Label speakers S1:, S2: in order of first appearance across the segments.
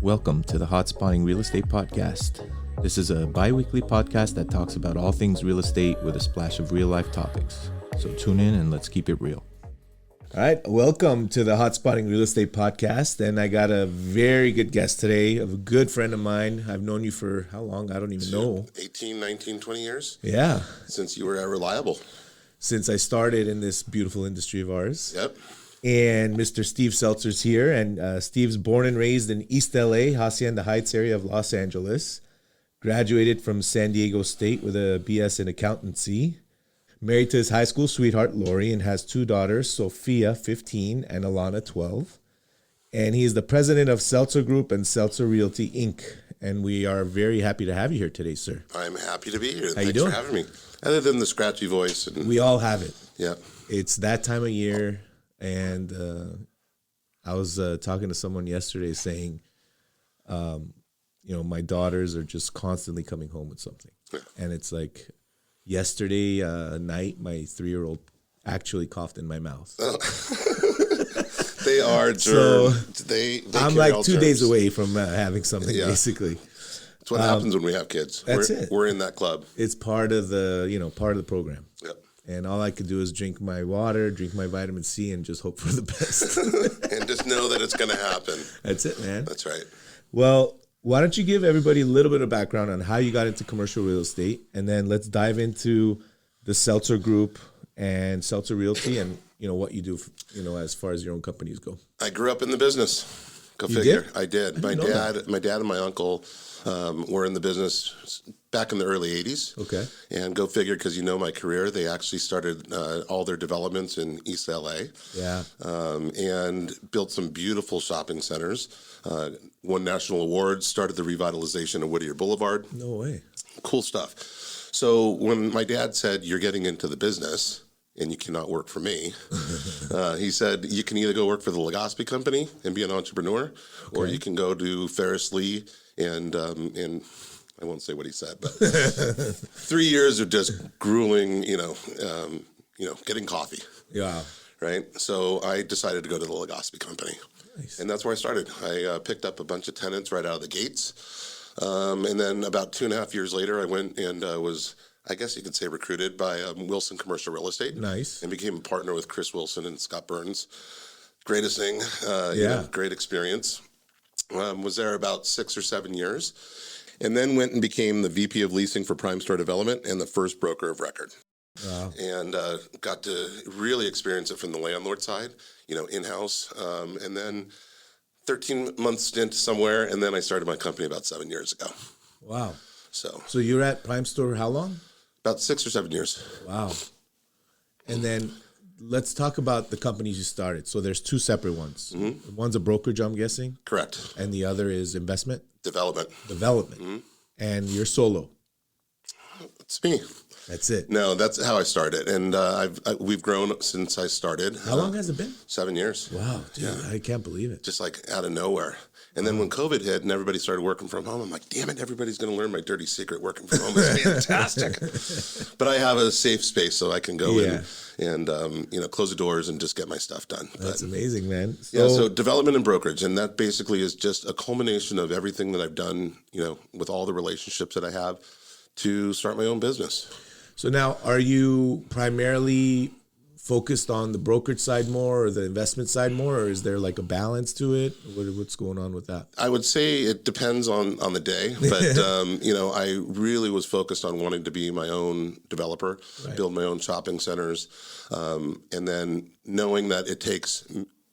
S1: Welcome to the Hot Spotting Real Estate Podcast. This is a bi-weekly podcast that talks about all things real estate with a splash of real-life topics. So tune in and let's keep it real. All right, welcome to the Hot Spotting Real Estate Podcast. And I got a very good guest today, a good friend of mine. I've known you for how long? I don't even know.
S2: 18, 19, 20 years?
S1: Yeah.
S2: Since you were at Reliable.
S1: Since I started in this beautiful industry of ours.
S2: Yep.
S1: And Mr. Steve Selcer's here. And Steve's born and raised in East LA, Hacienda Heights area of Los Angeles. Graduated from San Diego State with a BS in accountancy. Married to his high school sweetheart, Lori, and has two daughters, Sophia, 15, and Alana, 12. And he is the president of Selcer Group and Selcer Realty, Inc. And we are very happy to have you here today, sir.
S2: I'm happy to be here.
S1: How you doing?
S2: Thanks for having me. Other than the scratchy voice. And
S1: we all have it.
S2: Yeah.
S1: It's that time of year. And I was talking to someone yesterday saying, my daughters are just constantly coming home with something.
S2: Yeah.
S1: And it's like yesterday night, my 3-year-old actually coughed in my mouth.
S2: Oh. They are germs.
S1: So
S2: they
S1: I'm like 2 days away from having something, basically.
S2: That's what happens when we have kids. We're in that club.
S1: It's part of the program.
S2: Yep.
S1: And all I could do is drink my water, drink my vitamin C, and just hope for the best.
S2: And just know that it's going to happen.
S1: That's it, man.
S2: That's right.
S1: Well, why don't you give everybody a little bit of background on how you got into commercial real estate, and then let's dive into the Selcer Group and Selcer Realty, and what you do, as far as your own companies go.
S2: I grew up in the business. Go figure. I did. My dad and my uncle were in the business back in the early 80s.
S1: Okay.
S2: And go figure, because my career, they actually started all their developments in East LA.
S1: Yeah.
S2: And built some beautiful shopping centers. Won national awards, started the revitalization of Whittier Boulevard.
S1: No way.
S2: Cool stuff. So when my dad said, "You're getting into the business and you cannot work for me," he said, "You can either go work for the Legazpi Company and be an entrepreneur, or you can go to Ferris Lee and I won't say what he said, but 3 years of just grueling, getting coffee."
S1: Yeah.
S2: Right. So I decided to go to the Legazpi Company.
S1: Nice.
S2: And that's where I started. I picked up a bunch of tenants right out of the gates. And then about 2.5 years later, I went and was, I guess you could say, recruited by Wilson Commercial Real Estate.
S1: Nice.
S2: And became a partner with Chris Wilson and Scott Burns. Greatest thing. Great experience. Was there about 6 or 7 years. And then went and became the VP of Leasing for Prime Store Development and the first broker of record.
S1: Wow.
S2: And got to really experience it from the landlord side, in-house. And then 13-month stint somewhere, and then I started my company about 7 years ago.
S1: Wow.
S2: So
S1: you're at Prime Store how long?
S2: About 6 or 7 years.
S1: Wow. And then let's talk about the companies you started. So there's two separate ones. Mm-hmm. One's a brokerage, I'm guessing.
S2: Correct.
S1: And the other is investment?
S2: Development.
S1: Mm-hmm. And you're solo?
S2: It's me.
S1: That's it.
S2: No, that's how I started, and we've grown since I started.
S1: How long has it been?
S2: 7 years.
S1: Wow, dude, yeah. I can't believe it.
S2: Just like out of nowhere. And then when COVID hit and everybody started working from home, I'm like, damn it, everybody's going to learn my dirty secret. Working from home is fantastic. But I have a safe space so I can go in and close the doors and just get my stuff done.
S1: That's amazing, man.
S2: So development and brokerage, and that basically is just a culmination of everything that I've done, with all the relationships that I have to start my own business.
S1: So now, are you primarily focused on the brokerage side more or the investment side more, or is there like a balance to it? What's going on with that?
S2: I would say it depends on the day, but I really was focused on wanting to be my own developer, build my own shopping centers, and then knowing that it takes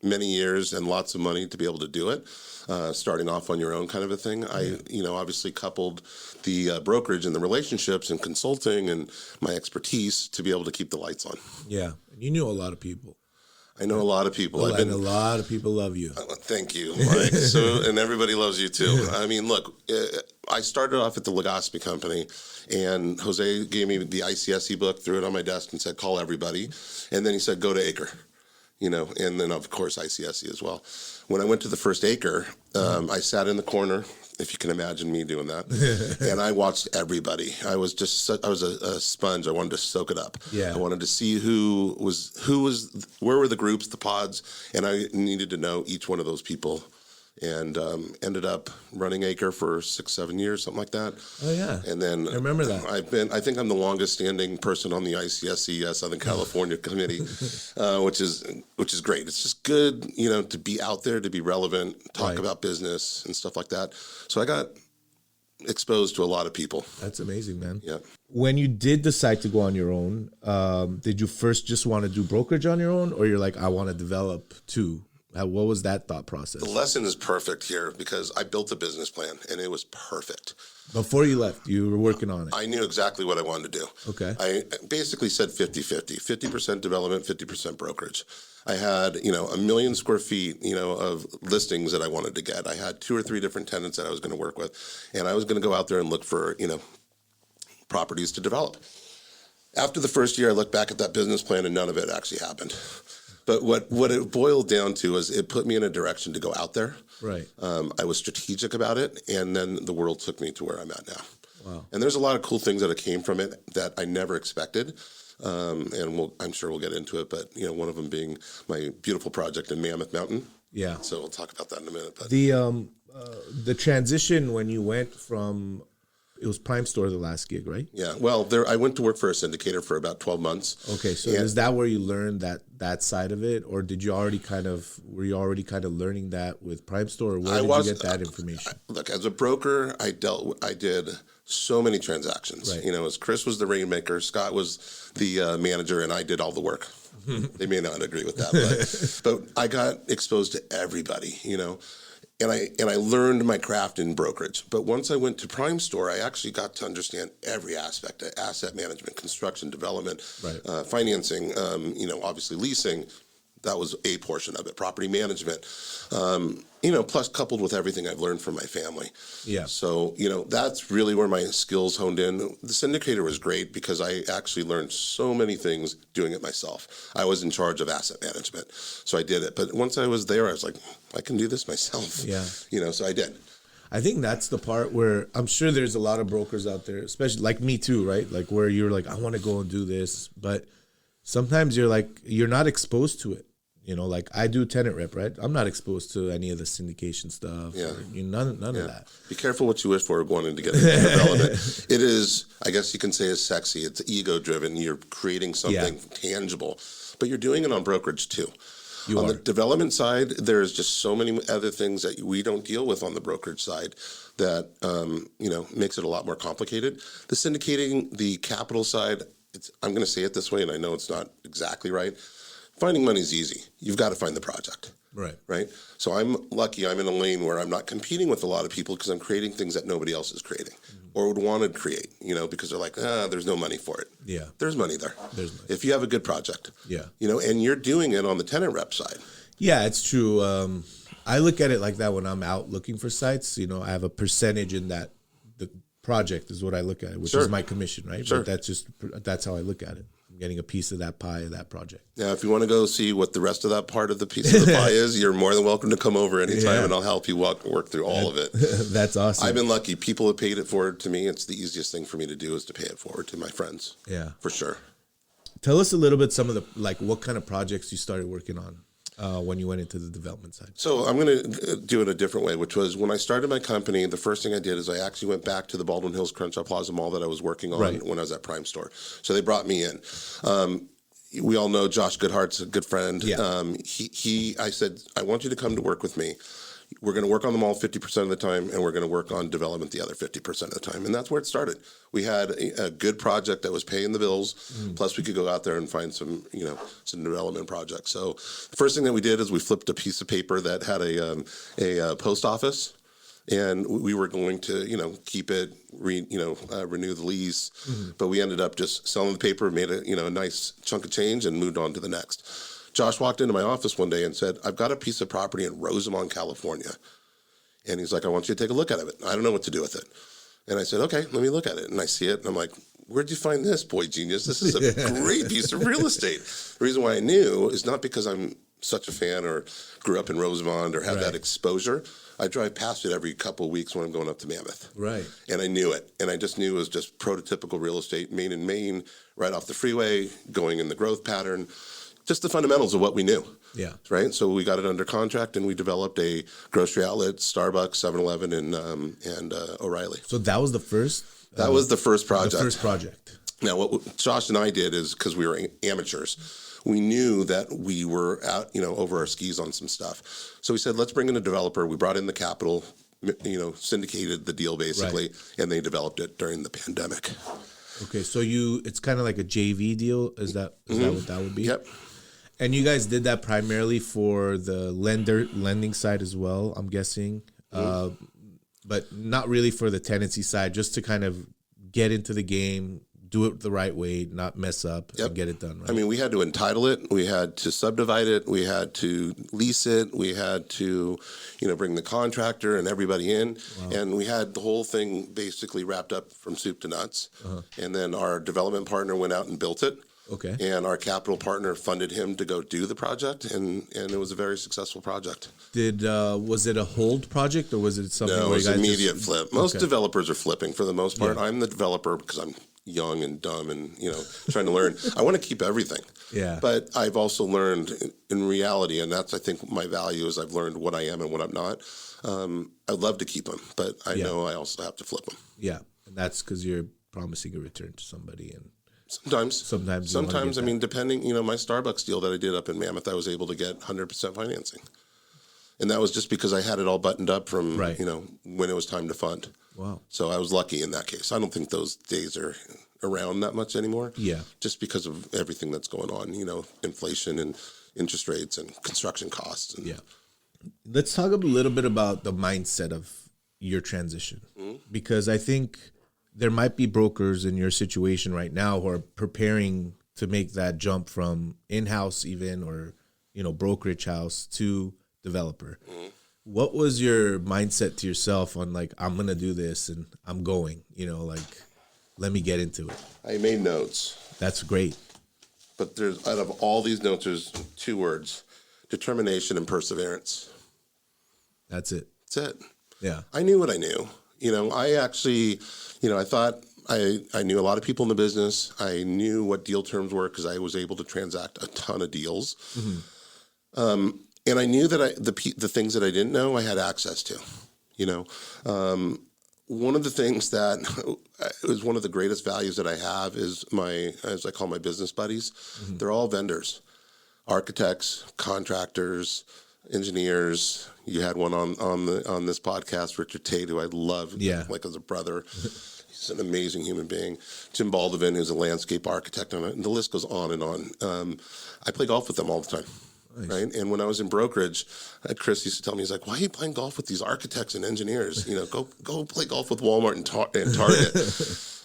S2: many years and lots of money to be able to do it. Starting off on your own kind of a thing. I obviously coupled the brokerage and the relationships and consulting and my expertise to be able to keep the lights on. Yeah.
S1: And you know a lot of people.
S2: I know a lot of people.
S1: And a lot of people love you.
S2: Thank you, Mike. And everybody loves you too. I mean, look, I started off at the Legazpi Company, and Jose gave me the ICSE book, threw it on my desk and said, call everybody. And then he said, go to Acre. And then, of course, ICSE as well. When I went to the first Acre, I sat in the corner, if you can imagine me doing that, and I watched everybody. I was a sponge. I wanted to soak it up.
S1: Yeah.
S2: I wanted to see where were the groups, the pods, and I needed to know each one of those people and ended up running Acre for 6-7 years, something like that.
S1: Oh yeah.
S2: And then
S1: I remember that.
S2: I think I'm the longest standing person on the ICSC Southern California committee, which is great. It's just good, to be out there, to be relevant, talk about business and stuff like that. So I got exposed to a lot of people.
S1: That's amazing, man.
S2: Yeah.
S1: When you did decide to go on your own, did you first just want to do brokerage on your own, or you're like, I want to develop too? What was that thought process?
S2: The lesson is perfect here because I built a business plan and it was perfect.
S1: Before you left, you were working on it.
S2: I knew exactly what I wanted to do.
S1: Okay.
S2: I basically said 50-50, 50% development, 50% brokerage. I had, 1 million square feet, of listings that I wanted to get. I had 2 or 3 different tenants that I was going to work with, and I was going to go out there and look for, properties to develop. After the first year, I looked back at that business plan and none of it actually happened. But what it boiled down to is it put me in a direction to go out there.
S1: Right.
S2: I was strategic about it, and then the world took me to where I'm at now.
S1: Wow.
S2: And there's a lot of cool things that came from it that I never expected. And I'm sure we'll get into it, but one of them being my beautiful project in Mammoth Mountain.
S1: Yeah.
S2: So we'll talk about that in a minute. But
S1: The transition when you went from, it was Prime Store the last gig, right?
S2: yeah, well, I went to work for a syndicator for about 12 months.
S1: Okay, so is that where you learned that side of it, or were you already kind of learning that with Prime Store, or where did you get that information?
S2: Look, as a broker, I did so many transactions.
S1: Right.
S2: As Chris was the rainmaker, Scott was the manager, and I did all the work. They may not agree with that, but I got exposed to everybody, And I learned my craft in brokerage. But once I went to Prime Store, I actually got to understand every aspect of asset management, construction, development,
S1: Right.
S2: financing, obviously leasing. That was a portion of it. Property management, plus coupled with everything I've learned from my family.
S1: Yeah.
S2: So, that's really where my skills honed in. The syndicator was great because I actually learned so many things doing it myself. I was in charge of asset management, so I did it. But once I was there, I was like, I can do this myself.
S1: Yeah.
S2: So I did.
S1: I think that's the part where I'm sure there's a lot of brokers out there, especially like me too, right? Like where you're like, I want to go and do this, but sometimes you're not exposed to it. Like I do tenant rep, right? I'm not exposed to any of the syndication stuff.
S2: Yeah.
S1: None of that.
S2: Be careful what you wish for going into getting into development. It is, I guess you can say, it's sexy. It's ego driven. You're creating something tangible, but you're doing it on brokerage too. On the development side, there's just so many other things that we don't deal with on the brokerage side that makes it a lot more complicated. The syndicating, the capital side, I'm going to say it this way, and I know it's not exactly right. Finding money is easy. You've got to find the project. Right. So I'm lucky I'm in a lane where I'm not competing with a lot of people because I'm creating things that nobody else is creating or would want to create, because they're like, there's no money for it.
S1: Yeah.
S2: There's money there.
S1: There's money.
S2: If you have a good project.
S1: Yeah.
S2: And you're doing it on the tenant rep side.
S1: Yeah, it's true. I look at it like that when I'm out looking for sites. I have a percentage in that. The project is what I look at it, which is my commission, right?
S2: Sure.
S1: But that's how I look at it. I'm getting a piece of that pie of that project.
S2: Now, if you want to go see what the rest of that part of the piece of the pie is, you're more than welcome to come over anytime, and I'll help you work through all of it.
S1: That's awesome.
S2: I've been lucky. People have paid it forward to me. It's the easiest thing for me to do is to pay it forward to my friends.
S1: Yeah,
S2: for sure.
S1: Tell us a little bit some of the what kind of projects you started working on when you went into the development side.
S2: So I'm going to do it a different way, which was when I started my company, the first thing I did is I actually went back to the Baldwin Hills Crenshaw Plaza Mall that I was working on when I was at Prime Store. So they brought me in. We all know Josh Goodhart's a good friend.
S1: Yeah.
S2: I said, I want you to come to work with me. We're going to work on the mall 50% of the time, and we're going to work on development the other 50% of the time. And that's where it started. We had a good project that was paying the bills. Plus we could go out there and find some development projects. So the first thing that we did is we flipped a piece of paper that had a post office. And we were going to, keep it, renew the lease. But we ended up just selling the paper, made a nice chunk of change, and moved on to the next. Josh walked into my office one day and said, I've got a piece of property in Rosamond, California. And he's like, I want you to take a look at it. I don't know what to do with it. And I said, okay, let me look at it. And I see it, and I'm like, where'd you find this, boy genius? This is a great piece of real estate. The reason why I knew is not because I'm such a fan or grew up in Rosamond or have that exposure. I drive past it every couple of weeks when I'm going up to Mammoth.
S1: Right.
S2: And I knew it. And I just knew it was just prototypical real estate, main and main, right off the freeway, going in the growth pattern. just the fundamentals of what we knew.
S1: Yeah.
S2: Right. So we got it under contract and we developed a grocery outlet, Starbucks, 7-Eleven, and O'Reilly.
S1: So that was the first.
S2: That was the first project.
S1: The first project.
S2: Now, what Josh and I did is, because we were amateurs, we knew that we were out, over our skis on some stuff. So we said, let's bring in a developer. We brought in the capital, syndicated the deal basically, and they developed it during the pandemic.
S1: Okay, so it's kind of like a JV deal. Is that what that would be?
S2: Yep.
S1: And you guys did that primarily for the lending side as well, I'm guessing, but not really for the tenancy side, just to kind of get into the game, do it the right way, not mess up, and get it done right.
S2: I mean, we had to entitle it, we had to subdivide it, we had to lease it, we had to, bring the contractor and everybody in, and we had the whole thing basically wrapped up from soup to nuts. And then our development partner went out and built it.
S1: Okay.
S2: And our capital partner funded him to go do the project, and it was a very successful project.
S1: Was it a hold project, or was it something?
S2: No,
S1: where
S2: it was immediate flip. Most developers are flipping for the most part.
S1: Yeah.
S2: I'm the developer because I'm young and dumb and trying to learn. I want to keep everything.
S1: Yeah.
S2: But I've also learned in reality, and that's I think my value is I've learned what I am and what I'm not. I'd love to keep them, but I know I also have to flip them.
S1: Yeah, and that's because you're promising a return to somebody, and
S2: Sometimes, I mean, depending, my Starbucks deal that I did up in Mammoth, I was able to get 100% financing. And that was just because I had it all buttoned up from, when it was time to fund.
S1: Wow.
S2: So I was lucky in that case. I don't think those days are around that much anymore.
S1: Yeah.
S2: Just because of everything that's going on, inflation and interest rates and construction costs. And,
S1: Let's talk a little bit about the mindset of your transition, because I think there might be brokers in your situation right now who are preparing to make that jump from in-house even, or, brokerage house to developer. What was your mindset to yourself on I'm going to do this and I'm going, let me get into it? I
S2: made notes.
S1: That's great.
S2: But out of all these notes, there's 2 words: determination and perseverance.
S1: That's it.
S2: That's it.
S1: Yeah.
S2: I knew what I knew. I actually, I thought I knew a lot of people in the business. I knew what deal terms were because I was able to transact a ton of deals. And I knew that the things that I didn't know, I had access to. One of the things that is one of the greatest values that I have is as I call my business buddies. They're all vendors, architects, contractors, engineers. You had one on this podcast, Richard Tate, who I love, as a brother. He's an amazing human being. Jim Baldwin, who's a landscape architect, and the list goes on and on. I play golf with them all the time. Nice. Right. And when I was in brokerage, Chris used to tell me, he's like, why are you playing golf with these architects and engineers? Go play golf with Walmart and Target.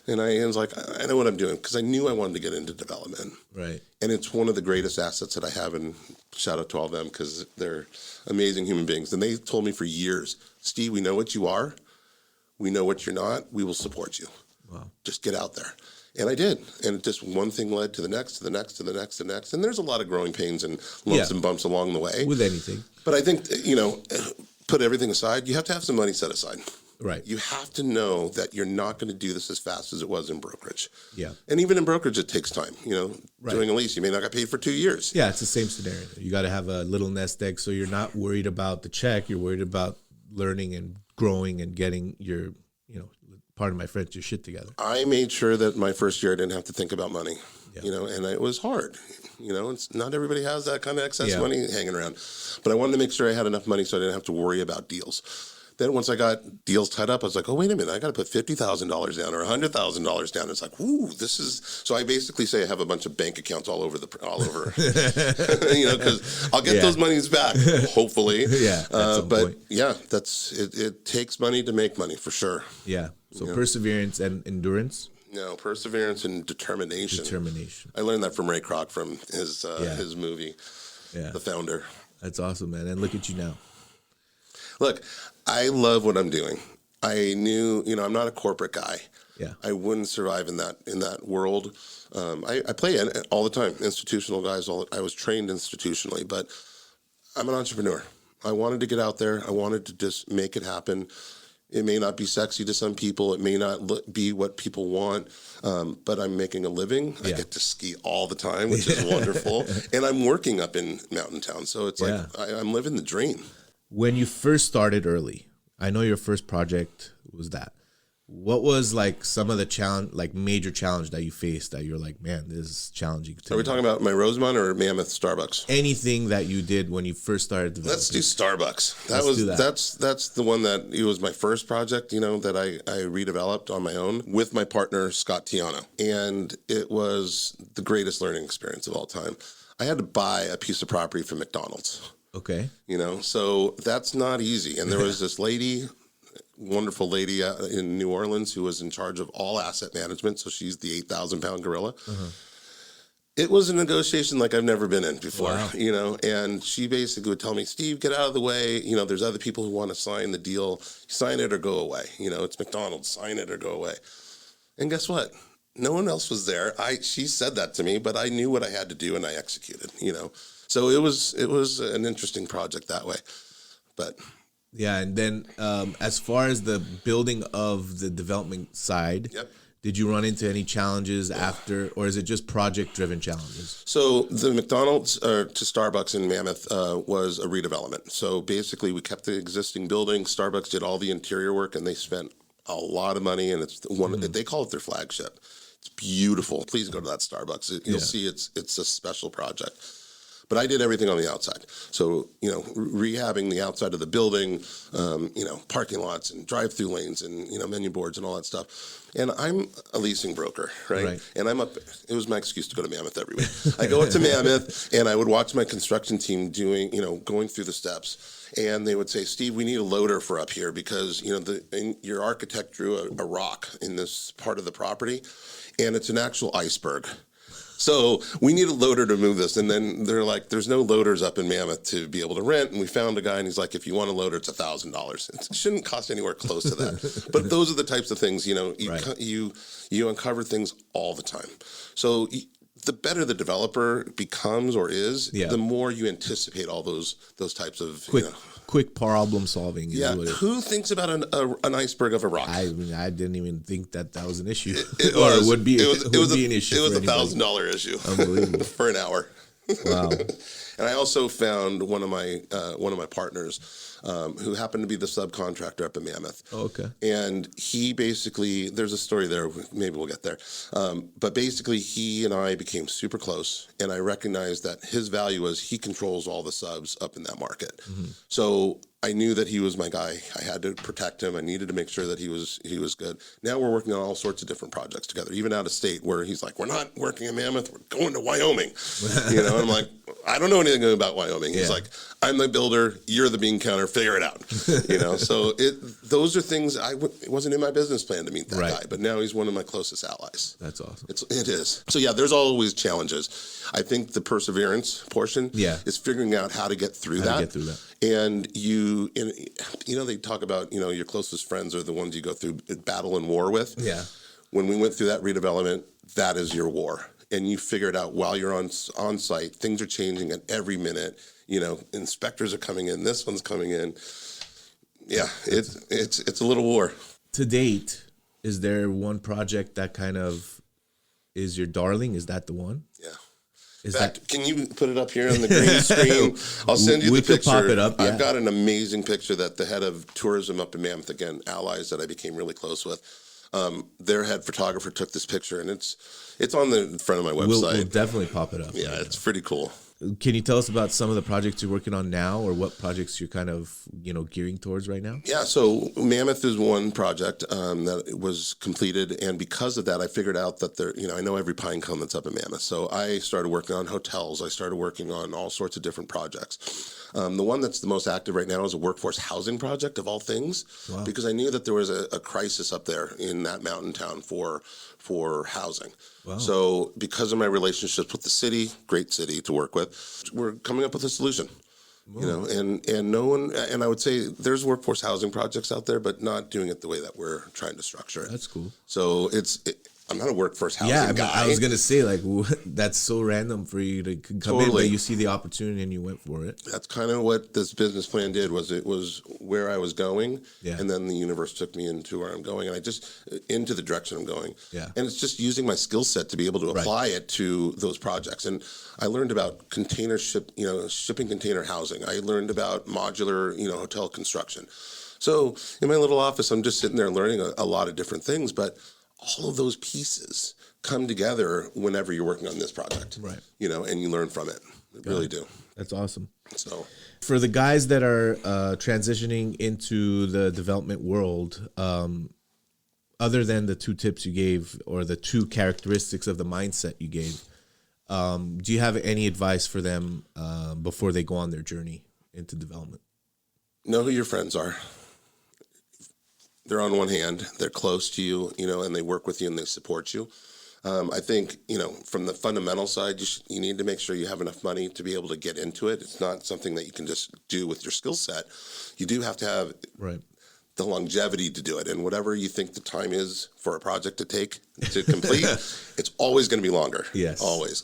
S2: And I was like, I know what I'm doing, because I knew I wanted to get into development.
S1: Right.
S2: And it's one of the greatest assets that I have, and shout out to all of them because they're amazing human beings. And they told me for years, Steve, we know what you are. We know what you're not. We will support you. Wow. Just get out there. And I did. And just one thing led to the next, to the next, to the next, to the next. And there's a lot of growing pains and lumps and bumps along the way.
S1: With anything.
S2: But I think, put everything aside, you have to have some money set aside.
S1: Right.
S2: You have to know that you're not going to do this as fast as it was in brokerage.
S1: Yeah.
S2: And even in brokerage, it takes time. Doing a lease, you may not get paid for 2 years.
S1: Yeah, it's the same scenario. You got to have a little nest egg, so you're not worried about the check. You're worried about learning and growing and getting your, pardon my French, your shit together.
S2: I made sure that my first year I didn't have to think about money. And it was hard. It's not everybody has that kind of excess money hanging around. But I wanted to make sure I had enough money so I didn't have to worry about deals. Then once I got deals tied up, I was like, oh, wait a minute, I got to put $50,000 down or $100,000 down. It's like, ooh, this is. So I basically say I have a bunch of bank accounts all over, because I'll get those monies back, hopefully. But it takes money to make money for sure.
S1: Yeah. So perseverance and endurance.
S2: No, perseverance and determination. I learned that from Ray Kroc from his movie, The Founder.
S1: That's awesome, man. And look at you now.
S2: Look, I love what I'm doing. I knew, I'm not a corporate guy.
S1: Yeah.
S2: I wouldn't survive in that world. I play all the time, institutional guys. I was trained institutionally, but I'm an entrepreneur. I wanted to get out there. I wanted to just make it happen. It may not be sexy to some people. It may not be what people want, but I'm making a living. I get to ski all the time, which is wonderful. And I'm working up in Mountain Town. So it's like I'm living the dream.
S1: When you first started early, I know your first project was that. What was like some of the major challenge that you faced that you're like, man, this is challenging?
S2: Are we talking about my Rosemont or Mammoth Starbucks?
S1: Anything that you did when you first started developing.
S2: Let's do Starbucks. That's the one that it was my first project, that I redeveloped on my own with my partner Scott Tiano, and it was the greatest learning experience of all time. I had to buy a piece of property from McDonald's.
S1: Okay.
S2: So that's not easy. And there was this wonderful lady in New Orleans who was in charge of all asset management. So she's the 8,000-pound gorilla. Uh-huh. It was a negotiation like I've never been in before,
S1: wow.
S2: And she basically would tell me, Steve, get out of the way. There's other people who want to sign the deal. Sign it or go away. It's McDonald's. Sign it or go away. And guess what? No one else was there. She said that to me, but I knew what I had to do and I executed, So it was an interesting project that way. But
S1: yeah, and then as far as the building of the development side, did you run into any challenges after, or is it just project-driven challenges?
S2: So the McDonald's to Starbucks in Mammoth was a redevelopment. So basically, we kept the existing building. Starbucks did all the interior work, and they spent a lot of money, and it's they call it their flagship. It's beautiful. Please go to that Starbucks. You'll see it's a special project. But I did everything on the outside. So, rehabbing the outside of the building, parking lots and drive-through lanes and, menu boards and all that stuff. And I'm a leasing broker, right? And I'm up. It was my excuse to go to Mammoth every week. I go up to Mammoth and I would watch my construction team going through the steps. And they would say, Steve, we need a loader for up here because, your architect drew a rock in this part of the property and it's an actual iceberg. So we need a loader to move this. And then they're like, there's no loaders up in Mammoth to be able to rent. And we found a guy and he's like, if you want a loader, it's $1,000. It shouldn't cost anywhere close to that. But those are the types of things, you uncover things all the time. So the better the developer becomes or is, the more you anticipate all those types of
S1: quick problem solving.
S2: Who thinks about an iceberg of a rock?
S1: I didn't even think that was an issue. It would be an issue.
S2: It was $1,000 issue.
S1: Unbelievable.
S2: For an hour.
S1: Wow.
S2: And I also found one of my partners who happened to be the subcontractor up in Mammoth.
S1: Oh, okay.
S2: And he basically, there's a story there, maybe we'll get there. But basically he and I became super close and I recognized that his value was he controls all the subs up in that market. Mm-hmm. So I knew that he was my guy. I had to protect him. I needed to make sure that he was good. Now we're working on all sorts of different projects together, even out of state where he's like, we're not working in Mammoth, we're going to Wyoming. And I'm like, I don't know anything about Wyoming. He's like, I'm the builder, you're the bean counter, figure it out. So those are things it wasn't in my business plan to meet that guy, but now he's one of my closest allies.
S1: That's awesome.
S2: It is. So there's always challenges. I think the perseverance portion is figuring out how to get through that. And they talk about, your closest friends are the ones you go through battle and war with. Yeah. When we went through that redevelopment, that is your war. And you figure it out while you're on site. Things are changing at every minute. Inspectors are coming in. This one's coming in. Yeah, it's a little war.
S1: To date, is there one project that kind of is your darling? Is that the one?
S2: Yeah. In fact, can you put it up here on the green screen? I'll send you the picture. We could
S1: pop it up. Yeah.
S2: I've got an amazing picture that the head of tourism up in Mammoth, again, allies that I became really close with. Their head photographer took this picture, and it's on the front of my website.
S1: We'll definitely pop it up.
S2: Yeah, it's pretty cool.
S1: Can you tell us about some of the projects you're working on now, or what projects you're kind of gearing towards right now?
S2: Yeah, so Mammoth is one project that was completed, and because of that, I figured out that I know every pine cone that's up in Mammoth. So I started working on hotels. I started working on all sorts of different projects. The one that's the most active right now is a workforce housing project of all things, because I knew that there was a crisis up there in that mountain town for housing. Wow. So because of my relationships with the city, great city to work with, we're coming up with a solution. Wow. And no one, and I would say there's workforce housing projects out there, but not doing it the way that we're trying to structure it.
S1: That's cool.
S2: So I'm not a workforce housing
S1: Yeah,
S2: guy.
S1: I was gonna say like that's so random for you to come in, but you see the opportunity and you went for it.
S2: That's kind of what this business plan did. Was it was where I was going,
S1: Yeah.
S2: and then the universe took me into where I'm going, and I just into the direction I'm going.
S1: Yeah.
S2: And it's just using my skill set to be able to apply it to those projects. And I learned about shipping container housing. I learned about modular, hotel construction. So in my little office, I'm just sitting there learning a lot of different things, but all of those pieces come together whenever you're working on this project,
S1: Right.
S2: And you learn from it. They really do.
S1: That's awesome.
S2: So
S1: For the guys that are transitioning into the development world, other than the 2 tips you gave or the 2 characteristics of the mindset you gave, do you have any advice for them before they go on their journey into development?
S2: know who your friends are. They're on one hand, they're close to you, and they work with you and they support you. I think, from the fundamental side, you need to make sure you have enough money to be able to get into it. It's not something that you can just do with your skill set. You do have to have the longevity to do it. And whatever you think the time is for a project to take to complete, it's always going to be longer.
S1: Yes.
S2: Always.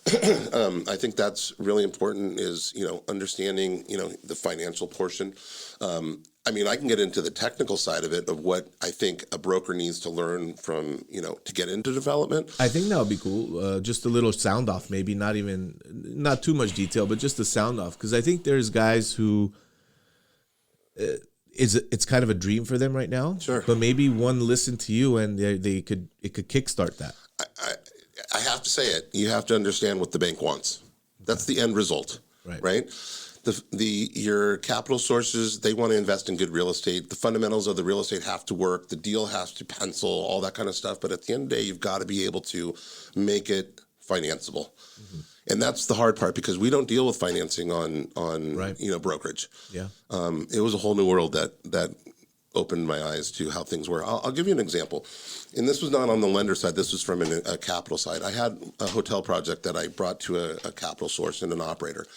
S2: I think that's really important is, understanding, the financial portion. I can get into the technical side of it, of what I think a broker needs to learn from, to get into development.
S1: I think that would be cool. Just a little sound off, maybe not too much detail, but just a sound off. Because I think there's guys who it's kind of a dream for them right now.
S2: Sure.
S1: But maybe one listen to you and it could kickstart that.
S2: I have to say it. You have to understand what the bank wants. That's the end result, right? Your capital sources, they want to invest in good real estate. The fundamentals of the real estate have to work. The deal has to pencil, all that kind of stuff. But at the end of the day, you've got to be able to make it financeable. Mm-hmm. And that's the hard part because we don't deal with financing on brokerage.
S1: Yeah.
S2: It was a whole new world that opened my eyes to how things were. I'll give you an example. And this was not on the lender side. This was from a capital side. I had a hotel project that I brought to a capital source and an operator.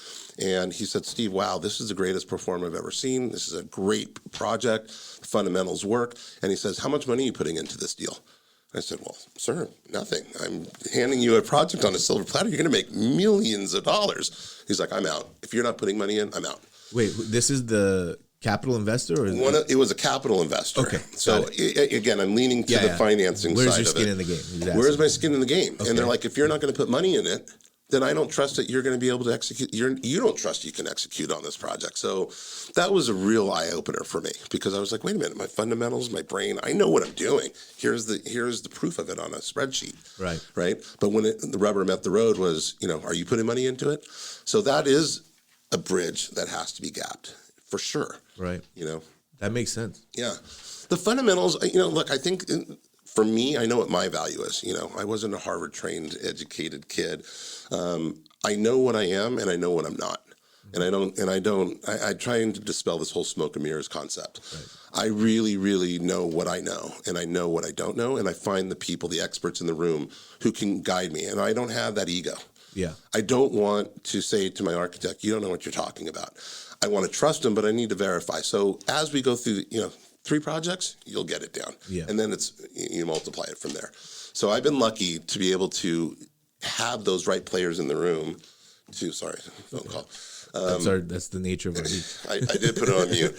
S2: And he said, Steve, wow, this is the greatest performer I've ever seen. This is a great project. The fundamentals work. And he says, how much money are you putting into this deal? I said, well, sir, nothing. I'm handing you a project on a silver platter. You're going to make millions of dollars. He's like, I'm out. If you're not putting money in, I'm out.
S1: Wait, this is the capital investor? Or
S2: it was a capital investor.
S1: Okay.
S2: So again, I'm leaning to the financing side of it.
S1: Where's your skin in the game? Exactly.
S2: Where's my skin in the game? Okay. And they're like, if you're not going to put money in it, then I don't trust that you're going to be able to execute. You don't trust you can execute on this project. So that was a real eye opener for me because I was like, wait a minute, my fundamentals, my brain, I know what I'm doing. Here's the proof of it on a spreadsheet. Right. But when the rubber met the road was, are you putting money into it? So that is a bridge that has to be gapped for sure.
S1: Right. That makes sense.
S2: Yeah. The fundamentals, look, I think for me, I know what my value is. I wasn't a Harvard trained, educated kid. I know what I am and I know what I'm not. And I try to dispel this whole smoke and mirrors concept. Right. I really, really know what I know and I know what I don't know. And I find the people, the experts in the room who can guide me. And I don't have that ego.
S1: Yeah.
S2: I don't want to say to my architect, you don't know what you're talking about. I want to trust them, but I need to verify. So as we go through, 3 projects, you'll get it down.
S1: Yeah.
S2: And then you multiply it from there. So I've been lucky to be able to have those right players in the room phone call.
S1: That's the nature of our meeting.
S2: I did put it on mute.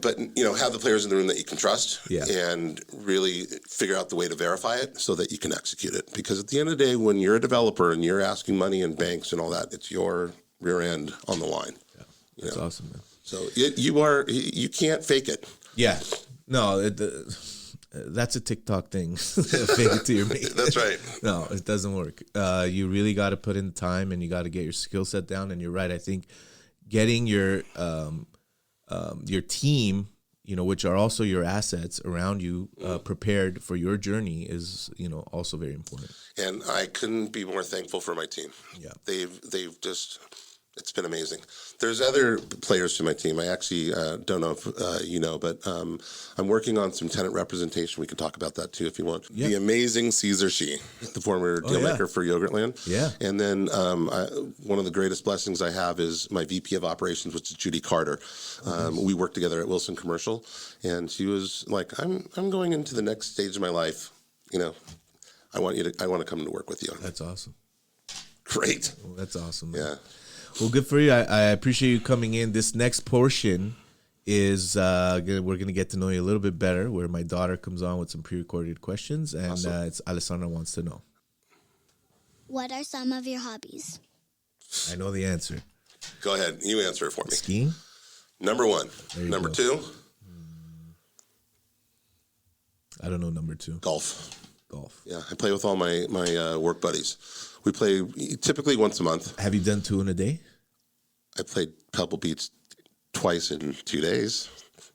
S2: But have the players in the room that you can trust and really figure out the way to verify it so that you can execute it. Because at the end of the day, when you're a developer and you're asking money in banks and all that, it's your rear end on the line.
S1: Yeah. That's awesome, man.
S2: So you can't fake it.
S1: Yeah. No, that's a TikTok thing. Fake it till you make it.
S2: That's right.
S1: No, it doesn't work. You really got to put in the time and you got to get your skill set down. And you're right. I think getting your team, which are also your assets around you, prepared for your journey is, also very important.
S2: And I couldn't be more thankful for my team.
S1: Yeah.
S2: They've just, it's been amazing. There's other players to my team. I actually don't know if but I'm working on some tenant representation. We can talk about that too if you want. Yeah. The amazing Caesar Shi, the former dealmaker for Yogurtland.
S1: Yeah.
S2: And then one of the greatest blessings I have is my VP of operations, which is Judy Carter. We worked together at Wilson Commercial, and she was like, I'm going into the next stage of my life. I want to come to work with you.
S1: That's awesome.
S2: Great.
S1: Well, that's awesome. Man.
S2: Yeah.
S1: Well, good for you. I appreciate you coming in. This next portion is we're going to get to know you a little bit better, where my daughter comes on with some pre-recorded questions, and
S2: Awesome.
S1: it's Alessandra Wants to know.
S3: What are some of your hobbies?
S1: I know the answer.
S2: Go ahead. You answer it for me.
S1: Skiing?
S2: Number one.
S1: There you
S2: Number
S1: go.
S2: two,
S1: I don't know number two.
S2: golf.
S1: Golf.
S2: Yeah, I play with all my work buddies. We play typically once a month.
S1: Have you done 2 in a day?
S2: I played Pebble Beach twice in 2 days.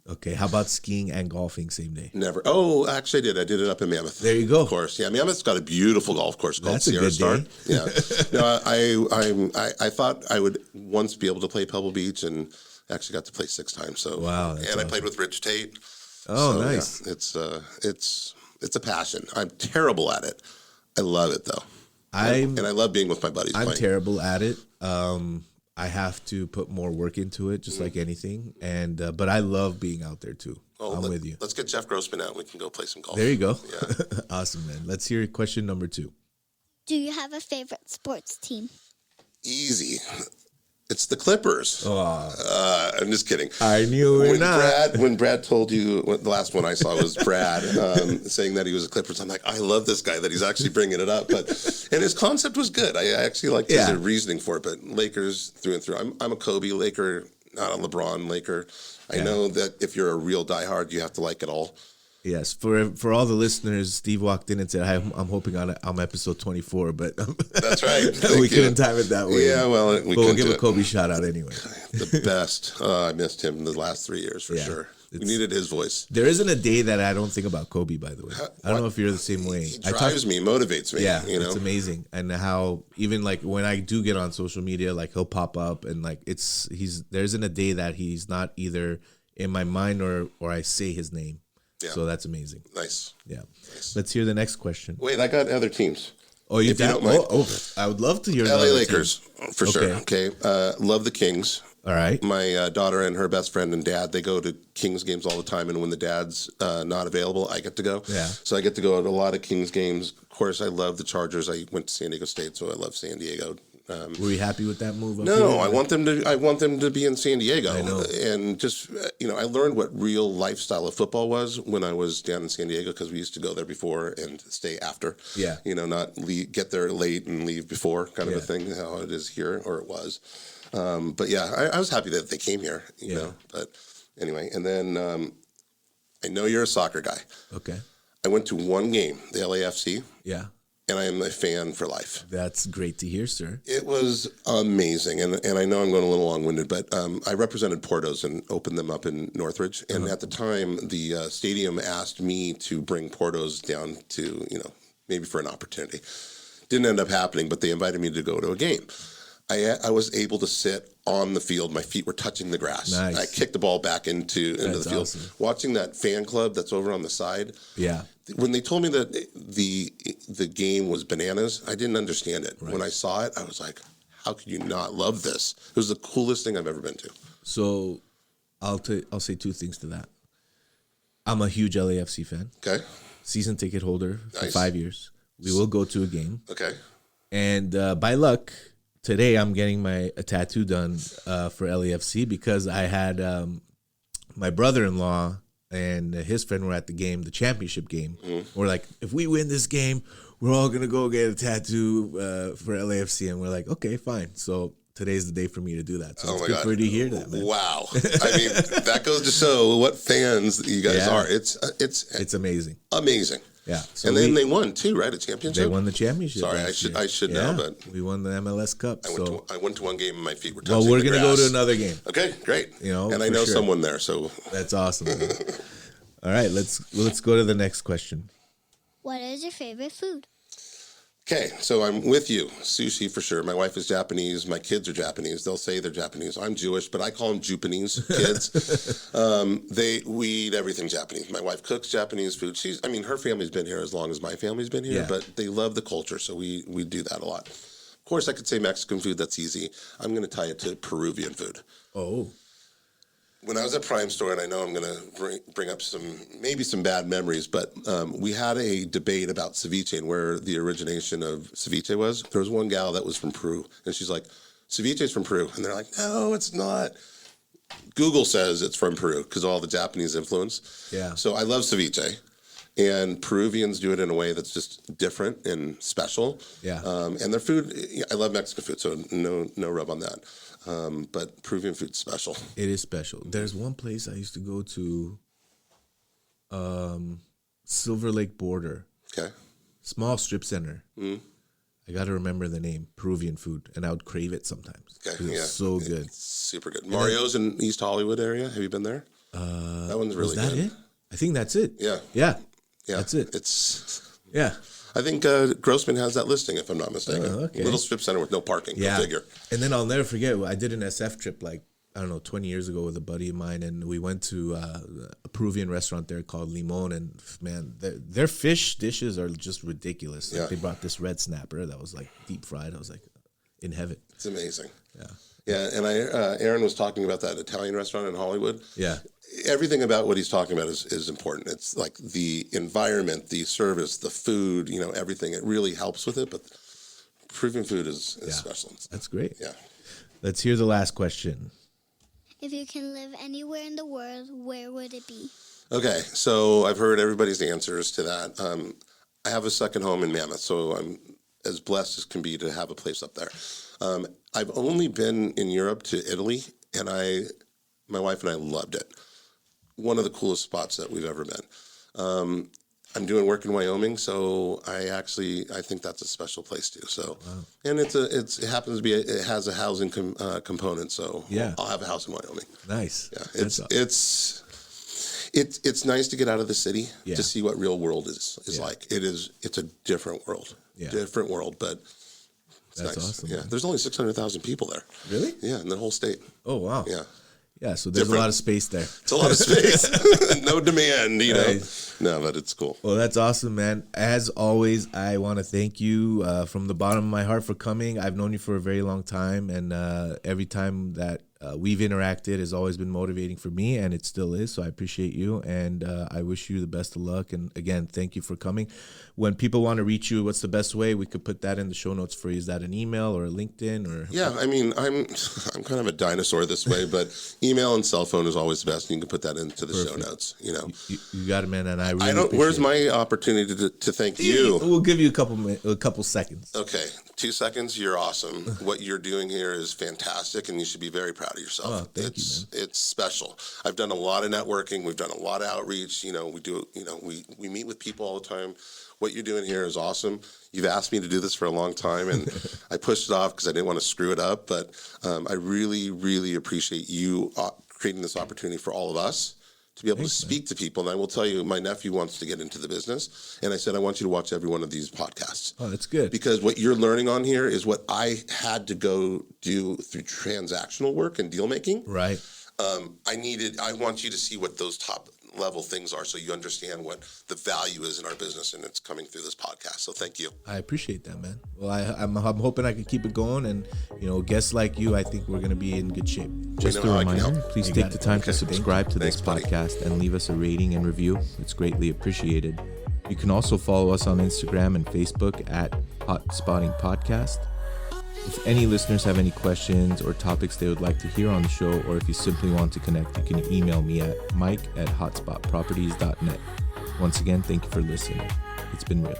S1: Okay. How about skiing and golfing same day?
S2: Never. Oh, actually, I did. I did it up in Mammoth.
S1: There you go.
S2: Of course. Yeah, Mammoth's got a beautiful golf course called
S1: That's a
S2: Sierra
S1: good
S2: Star.
S1: day.
S2: Yeah. No, I thought I would once be able to play Pebble Beach, and actually got to play 6 times. So
S1: Wow, that's
S2: and I
S1: awesome.
S2: played with Rich Tate.
S1: Oh,
S2: So,
S1: nice.
S2: yeah, it's a passion. I'm terrible at it. I love it though.
S1: I'm
S2: And I love being with my buddies. playing.
S1: terrible at it. I have to put more work into it, just like anything. And but I love being out there too. I'm with you.
S2: Let's get Jeff Grossman out and we can go play some golf.
S1: There you go.
S2: Yeah.
S1: Awesome, man. Let's hear question number 2.
S3: Do you have a favorite sports team?
S2: Easy. It's the Clippers. I'm just kidding.
S1: I knew it not.
S2: When Brad told you, the last one I saw was Brad saying that he was a Clippers. I'm like, I love this guy that he's actually bringing it up. And his concept was good. I actually liked his reasoning for it. But Lakers through and through. I'm a Kobe Laker, not a LeBron Laker. I know that if you're a real diehard, you have to like it all.
S1: Yes, for all the listeners, Steve walked in and said, I'm hoping I'm episode 24, but
S2: That's right.
S1: we couldn't time it that way.
S2: Yeah, well,
S1: but we'll give
S2: do
S1: a
S2: it.
S1: Kobe shout out anyway.
S2: The best. I missed him the last 3 years for
S1: Yeah.
S2: sure. We needed his voice.
S1: There isn't a day that I don't think about Kobe, by the way. I don't know if you're the same way.
S2: He drives me, motivates me.
S1: Yeah,
S2: you know?
S1: it's amazing. And how even like when I do get on social media, like he'll pop up and like there isn't a day that he's not either in my mind or I say his name.
S2: Yeah.
S1: So that's amazing.
S2: Nice.
S1: Yeah. Let's hear the next question.
S2: Wait, I got other teams.
S1: Oh, you
S2: If you
S1: got?
S2: don't mind.
S1: I would love to hear.
S2: LA
S1: another
S2: Lakers, for sure.
S1: Okay.
S2: Okay. Love the Kings.
S1: All right.
S2: My daughter and her best friend and dad, they go to Kings games all the time. And when the dad's not available, I get to go.
S1: Yeah.
S2: So I get to go to a lot of Kings games. Of course, I love the Chargers. I went to San Diego State, so I love San Diego.
S1: Were you happy with that move?
S2: No, I want them to be in San Diego.
S1: I know.
S2: And just, I learned what real lifestyle of football was when I was down in San Diego, because we used to go there before and stay after.
S1: Yeah.
S2: Not get there late and leave before kind of
S1: Yeah.
S2: a thing, how it is here, or it was. But yeah, I was happy that they came here, you know. But anyway, and then I know you're a soccer guy.
S1: Okay.
S2: I went to one game, the LAFC,
S1: Yeah.
S2: and I am a fan for life.
S1: That's great to hear, sir.
S2: It was amazing, and I know I'm going a little long-winded, but I represented Portos and opened them up in Northridge, and at the time, the stadium asked me to bring Portos down to, maybe for an opportunity. Didn't end up happening, but they invited me to go to a game. I was able to sit on the field. My feet were touching the grass.
S1: Nice.
S2: I kicked the ball back into
S1: That's
S2: the field.
S1: awesome.
S2: Watching that fan club that's over on the side.
S1: Yeah.
S2: When they told me that the game was bananas, I didn't understand it. When I saw it, I was like, how could you not love this? It was the coolest thing I've ever been to.
S1: So I'll say 2 things to that. I'm a huge LAFC fan.
S2: Okay?
S1: Season ticket holder for
S2: Nice.
S1: 5 years. We will go to a game.
S2: Okay.
S1: And by luck, today I'm getting a tattoo done for LAFC because I had my brother-in-law and his friend were at the game, the championship game. We're like, if we win this game, we're all going to go get a tattoo for LAFC. And we're like, okay, fine. So today's the day for me to do that. So
S2: Oh
S1: it's
S2: my
S1: good
S2: God.
S1: for you to hear that, man.
S2: Wow. I mean, that goes to show what fans you guys
S1: Yeah.
S2: are. It's
S1: It's amazing.
S2: amazing.
S1: Yeah. So
S2: And then they won too, right? A championship.
S1: they won the championship.
S2: Sorry,
S1: last year.
S2: I should know, but
S1: we won the MLS Cup.
S2: I went to one game and my feet were touching
S1: Well, we're
S2: the
S1: going to go
S2: grass.
S1: to another game.
S2: Okay, great. And I
S1: for
S2: know
S1: sure.
S2: someone there, so
S1: That's awesome. Man. All right, let's go to the next question.
S3: What is your favorite food?
S2: okay. So I'm with you. Sushi for sure. My wife is Japanese. My kids are Japanese. They'll say they're Japanese. I'm Jewish, but I call them Jupanese kids. We eat everything Japanese. My wife cooks Japanese food. Her family's been here as long as my family's been here,
S1: Yeah.
S2: but they love the culture, so we do that a lot. Of course, I could say Mexican food. That's easy. I'm going to tie it to Peruvian food.
S1: Oh,
S2: when I was at Prime Store, and I know I'm going to bring up maybe some bad memories, but we had a debate about ceviche and where the origination of ceviche was. There was one gal that was from Peru, and she's like, ceviche's from Peru. And they're like, no, it's not. Google says it's from Peru because of all the Japanese influence.
S1: Yeah.
S2: So I love ceviche. And Peruvians do it in a way that's just different and special.
S1: Yeah.
S2: And their food, I love Mexican food, so no rub on that. But Peruvian food's special.
S1: It is special. There's one place I used to go to, Silver Lake Border.
S2: Okay.
S1: Small strip center.
S2: Mm.
S1: I got to remember the name, Peruvian food, and I would crave it sometimes.
S2: Okay.
S1: It's so good.
S2: It's super good. Mario's in East Hollywood area. Have you been there? That one's really good.
S1: Was that it? I think that's it.
S2: Yeah.
S1: Yeah.
S2: Yeah.
S1: That's it. Yeah.
S2: I think Grossman has that listing, if I'm not mistaken.
S1: Oh, okay.
S2: Little strip center with no parking.
S1: Yeah.
S2: Go figure.
S1: And then I'll never forget, I did an SF trip 20 years ago with a buddy of mine, and we went to a Peruvian restaurant there called Limon, and man, their fish dishes are just ridiculous.
S2: Yeah.
S1: They brought this red snapper that was like deep fried. I was like, in heaven.
S2: It's amazing.
S1: Yeah.
S2: Yeah, and Aaron was talking about that Italian restaurant in Hollywood.
S1: Yeah.
S2: Everything about what he's talking about is important. It's like the environment, the service, the food, everything. It really helps with it, but Peruvian food is special.
S1: That's great.
S2: Yeah.
S1: Let's hear the last question.
S3: If you can live anywhere in the world, where would it be?
S2: Okay, so I've heard everybody's answers to that. I have a second home in Mammoth, so I'm as blessed as can be to have a place up there. I've only been in Europe to Italy, and my wife and I loved it. One of the coolest spots that we've ever been. I'm doing work in Wyoming, so I think that's a special place too. So, wow. And it happens to be it has a housing component, so
S1: yeah.
S2: I'll have a house in Wyoming.
S1: Nice.
S2: Yeah, it's nice to get out of the city to see what real world is like. It's a different world, different world, but it's
S1: that's
S2: nice.
S1: Awesome.
S2: Yeah,
S1: Man.
S2: There's only 600,000 people there.
S1: Really?
S2: Yeah, in the whole state.
S1: Oh wow.
S2: Yeah.
S1: Yeah, so there's a lot of space there.
S2: It's a lot of space. No demand,
S1: Right.
S2: No, but it's cool.
S1: Well, that's awesome, man. As always, I want to thank you from the bottom of my heart for coming. I've known you for a very long time, and every time that we've interacted has always been motivating for me, and it still is, so I appreciate you, and I wish you the best of luck. And again, thank you for coming. When people want to reach you, what's the best way? We could put that in the show notes for you. Is that an email or a LinkedIn? Or
S2: yeah, I mean, I'm kind of a dinosaur this way, but email and cell phone is always the best. You can put that into the show notes.
S1: You got it, man, and I really
S2: don't. Where's my opportunity to thank you?
S1: We'll give you a couple seconds.
S2: Okay, 2 seconds. You're awesome. What you're doing here is fantastic, and you should be very proud of yourself.
S1: Oh, thank you, man.
S2: It's special. I've done a lot of networking. We've done a lot of outreach. We do. We meet with people all the time. What you're doing here is awesome. You've asked me to do this for a long time, and I pushed it off because I didn't want to screw it up. But I really, really appreciate you creating this opportunity for all of us to be able to speak to people. And I will tell you, my nephew wants to get into the business, and I said, I want you to watch every one of these podcasts.
S1: Oh, that's good.
S2: Because what you're learning on here is what I had to go do through transactional work and deal making.
S1: Right.
S2: I want you to see what those top level things are so you understand what the value is in our business, and it's coming through this podcast. So thank you.
S1: I appreciate that, man. Well, I'm hoping I can keep it going, and guests like you, I think we're going to be in good shape.
S4: Just a reminder, please take the time to subscribe to this
S2: Thanks,
S4: podcast and leave us a rating and review. It's greatly appreciated. You can also follow us on Instagram and Facebook at Hot Spotting Podcast. If any listeners have any questions or topics they would like to hear on the show, or if you simply want to connect, you can email me at mike@hotspotproperties.net. Once again, thank you for listening. It's been real.